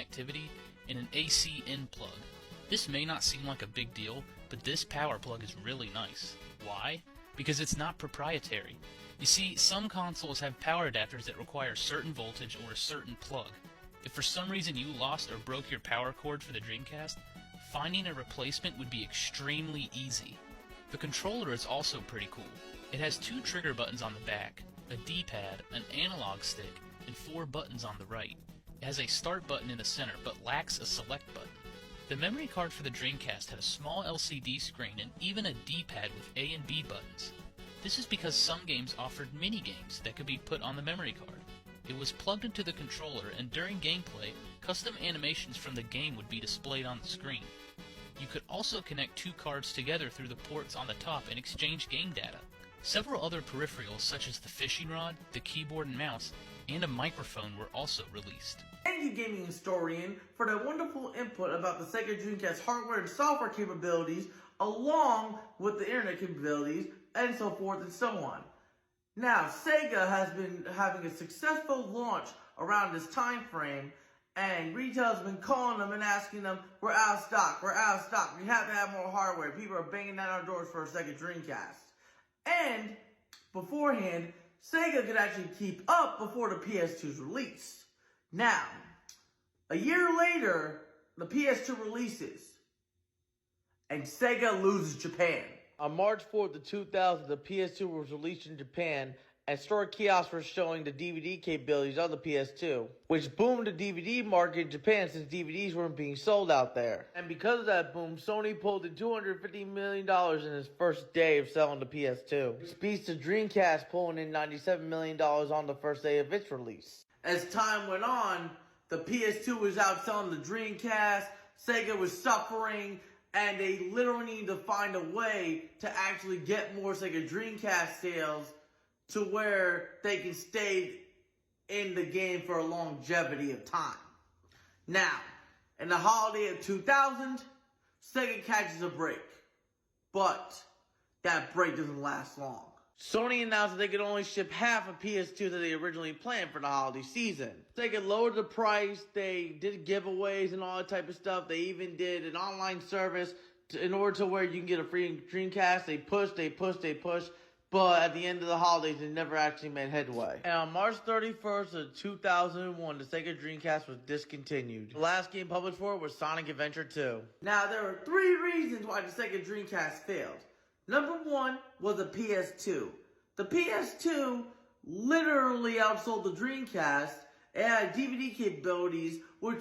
connectivity and an AC in plug. This may not seem like a big deal, but this power plug is really nice. Why? Because it's not proprietary. You see, some consoles have power adapters that require certain voltage or a certain plug. If for some reason you lost or broke your power cord for the Dreamcast, finding a replacement would be extremely easy. The controller is also pretty cool. It has 2 trigger buttons on the back, a D-pad, an analog stick, and 4 buttons on the right. It has a start button in the center, but lacks a select button. The memory card for the Dreamcast had a small LCD screen and even a D-pad with A and B buttons. This is because some games offered mini-games that could be put on the memory card. It was plugged into the controller, and during gameplay, custom animations from the game would be displayed on the screen. You could also connect 2 cards together through the ports on the top and exchange game data. Several other peripherals such as the fishing rod, the keyboard and mouse, and a microphone were also released. Thank you, gaming historian, for that wonderful input about the Sega Dreamcast hardware and software capabilities, along with the internet capabilities, and so forth and so on. Now, Sega has been having a successful launch around this time frame, and retailers have been calling them and asking them, we're out of stock, we have to have more hardware. People are banging down our doors for a Sega Dreamcast. And beforehand, Sega could actually keep up before the PS2's release. Now, a year later, the PS2 releases, and Sega loses Japan. On March 4th of 2000, the PS2 was released in Japan, and store kiosks were showing the DVD capabilities of the PS2, which boomed the DVD market in Japan since DVDs weren't being sold out there. And because of that boom, Sony pulled in $250 million in its first day of selling the PS2, which beats the Dreamcast pulling in $97 million on the first day of its release. As time went on, the PS2 was outselling the Dreamcast, Sega was suffering, and they literally needed to find a way to actually get more Sega Dreamcast sales to where they can stay in the game for a longevity of time. Now, in the holiday of 2000, Sega catches a break. But that break doesn't last long. Sony announced that they could only ship half a PS2 that they originally planned for the holiday season. Sega lowered the price, they did giveaways and all that type of stuff. They even did an online service in order to where you can get a free Dreamcast. They pushed. But at the end of the holidays, they never actually made headway. And on March 31st of 2001, the Sega Dreamcast was discontinued. The last game published for it was Sonic Adventure 2. Now, there were 3 reasons why the Sega Dreamcast failed. Number 1 was the PS2. The PS2 literally outsold the Dreamcast. It had DVD capabilities, which